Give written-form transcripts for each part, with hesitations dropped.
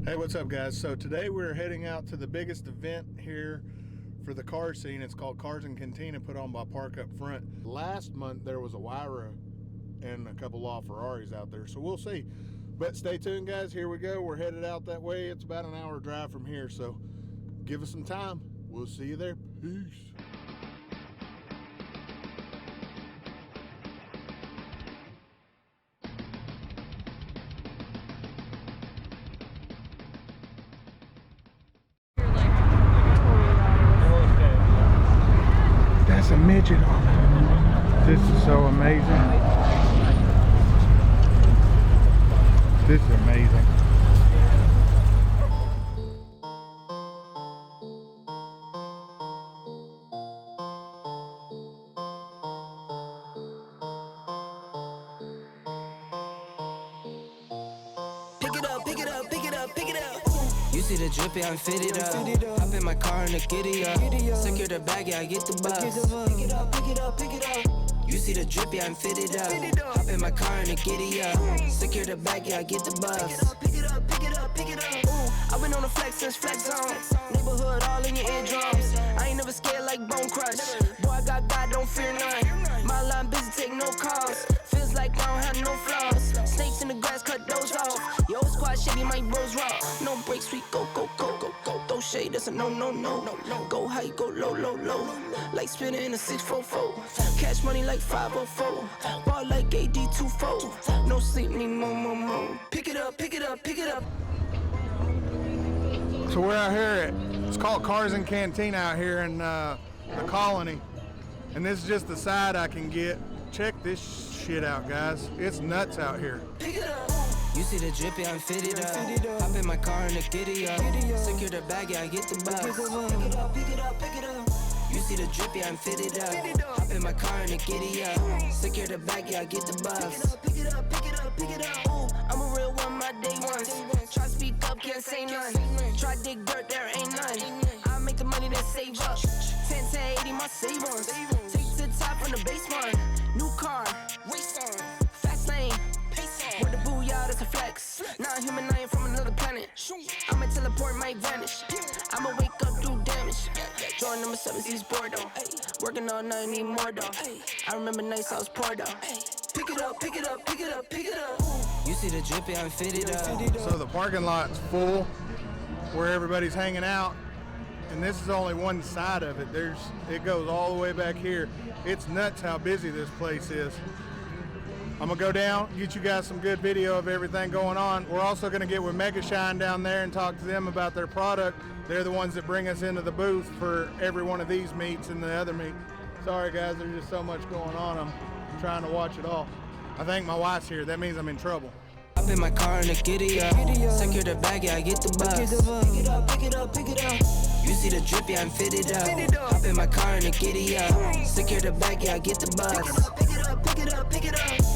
Hey, what's up, guys? So today we're heading out to the biggest event here for the car scene. It's called Cars and Cantina, put on by Park Up Front. Last month there was a Huayra and a couple law Ferraris out there, so we'll see. But stay tuned, guys. Here we go. We're headed out that way. It's about an hour drive from here, so give us some time. We'll see you there. Peace. That's a midget on it. This is so amazing. This is amazing. Pick it up, pick it up, pick it up, pick it up. You see the drippy, I'm fitted up. Hop in my car and the giddy up. Secure the bag, yeah, I get the bus. Pick it up, pick it up, pick it up. You see the drippy, I'm fitted up. Hop in my car and the giddy up. Secure the bag, yeah, I get the bus. Pick it up, pick it up, pick it up, pick it up. I've been on the flex since flex zone. Neighborhood all in your eardrums. I ain't never scared like Bone Crush. Boy, I got God, don't fear none. My line busy, take no calls. Feels like I don't have no flaws. Snakes in the grass, cut those off. Yo, squad shady, my bros raw. No breaks, we go, go, go, go, go. Throw shade, that's a no, no, no, no, no. Go high, go low, low, low. Like spinning in a 644. Cash money like 504. Ball like AD24. No sleep, need more, more, more. Pick it up, pick it up, pick it up. So we're out here it's called Cars and Cantina out here in the Colony. And this is just the side I can get. Check this shit out, guys. It's nuts out here. Pick it up. You see the drippy, I'm fitted up. Hop in my car and the giddy up. Secure the bag, yeah, I get the bus. Pick it up, pick it up, pick it up. You see the drippy, I'm fitted up. Hop in my car and the giddy up. Secure the bag, yeah, I get the bus. Pick it up, pick it up, pick it up. Ooh, I'm a real one, my day ones. Try to speak up, can't say none. Try to dig dirt, there ain't none. I make the money that save up. 10 to 80, my savings. Take to the top from the basement. New car, race on. Fast lane, pace on. With the booyah, that's a flex. Not human, I ain't from another planet. I'ma teleport, might vanish. I'ma wake up, do damage. Jordan number 7, he's bored though. Working all night, need more though. I remember nights I was poor though. Pick it up, pick it up, pick it up, pick it up. You see the drippy, I'm fitted up. So the parking lot's full where everybody's hanging out. And this is only one side of it. It goes all the way back here. It's nuts how busy this place is. I'm gonna go down, get you guys some good video of everything going on. We're also gonna get with Mega Shine down there and talk to them about their product. They're the ones that bring us into the booth for every one of these meets and the other meet. Sorry guys, there's just so much going on. I'm trying to watch it all. I think my wife's here. That means I'm in trouble. Up in my car and the giddy up. Secure the bag, yeah, I get the bus. Pick it up, pick it up, pick it up. You see the drippy, I'm fitted up. Hop in my car and the giddy up. Secure the bag, yeah, I get the bus. Pick it up, pick it up, pick it up, pick it up.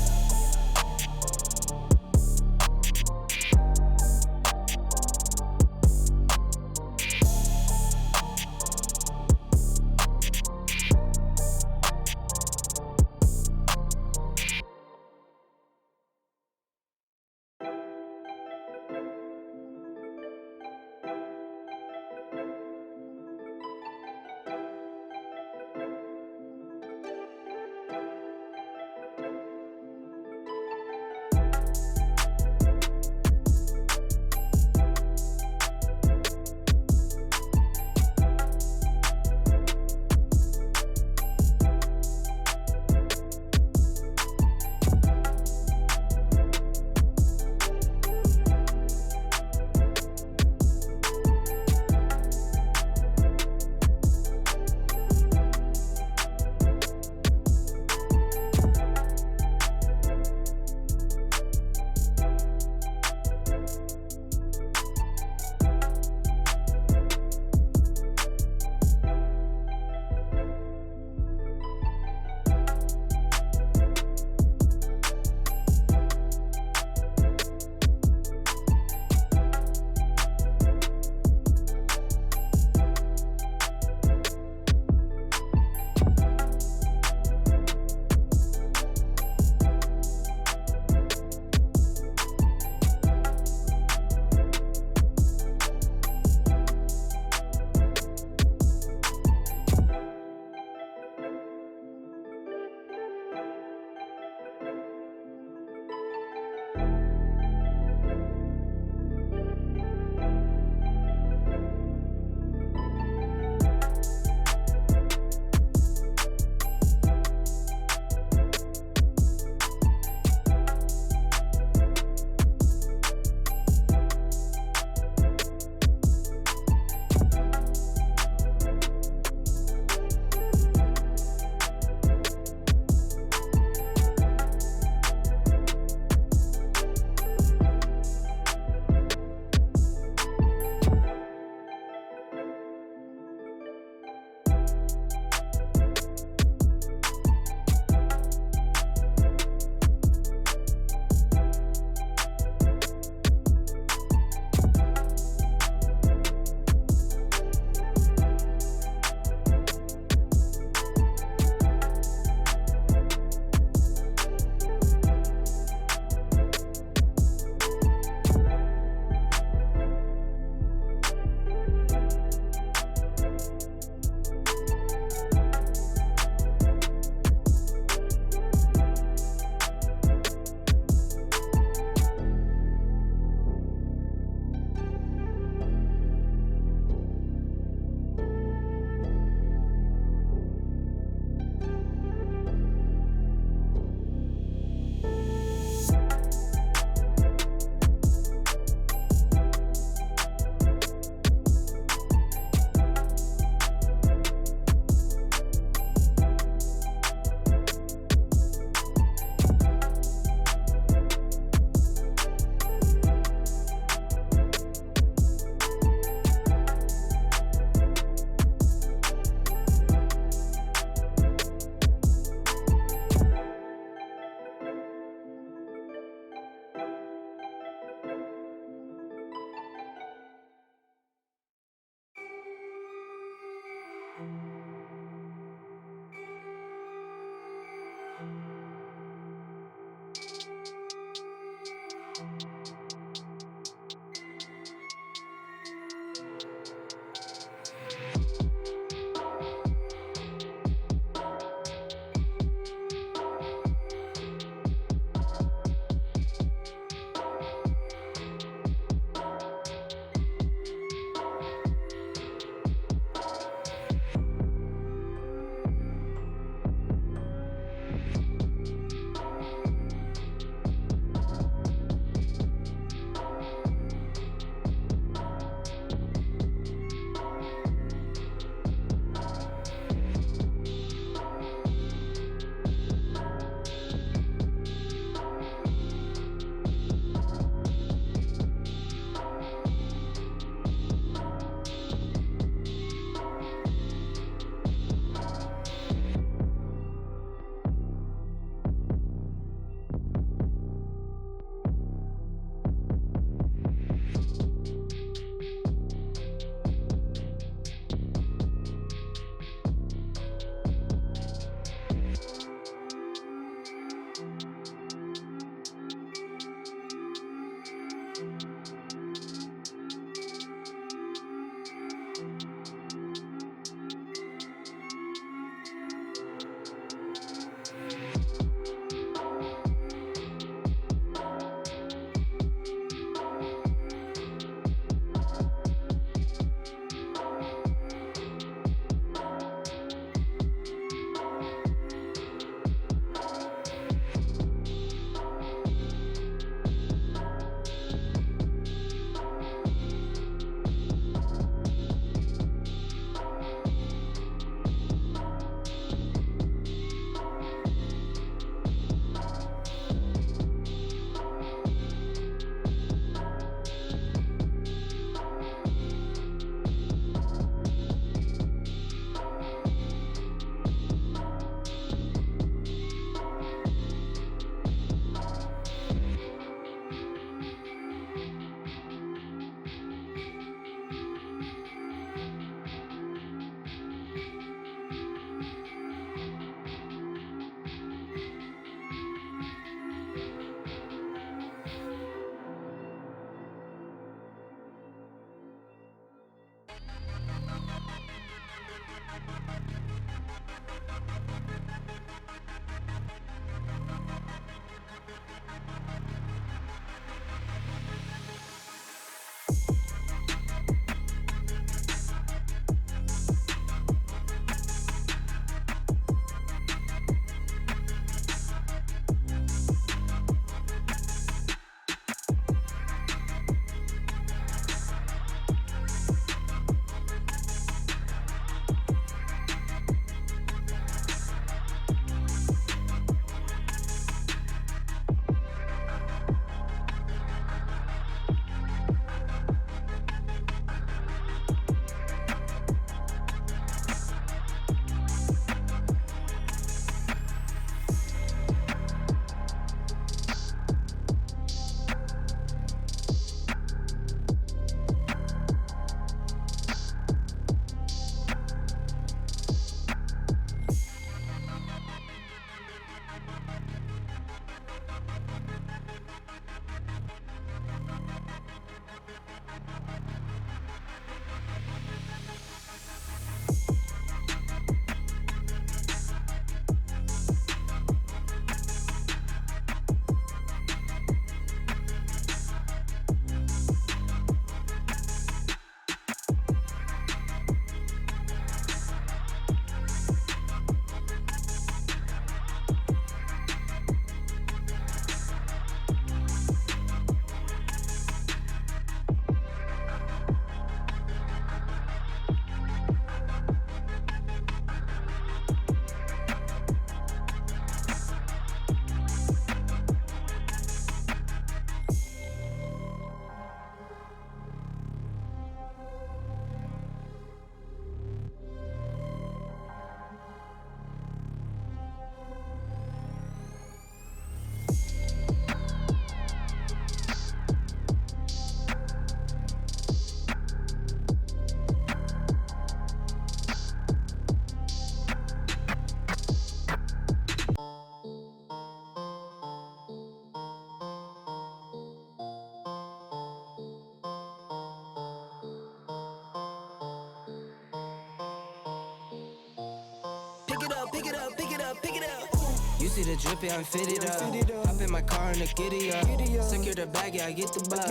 You see the drippy, I'm fitted up. Hop in my car and the giddy up. Secure the bag, yeah, I get the bus.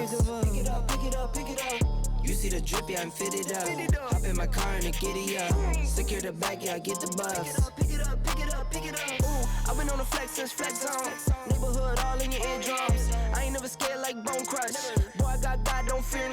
Pick it up, pick it up, pick it up. You see the drippy, I'm fitted up. Hop in my car and the giddy up. Secure the bag, yeah, I get the bus. Pick it up, pick it up, pick it up. Ooh, I've been on the flex since flex zone. Neighborhood all in your eardrums. I ain't never scared like Bone Crush. Boy, I got God, don't fear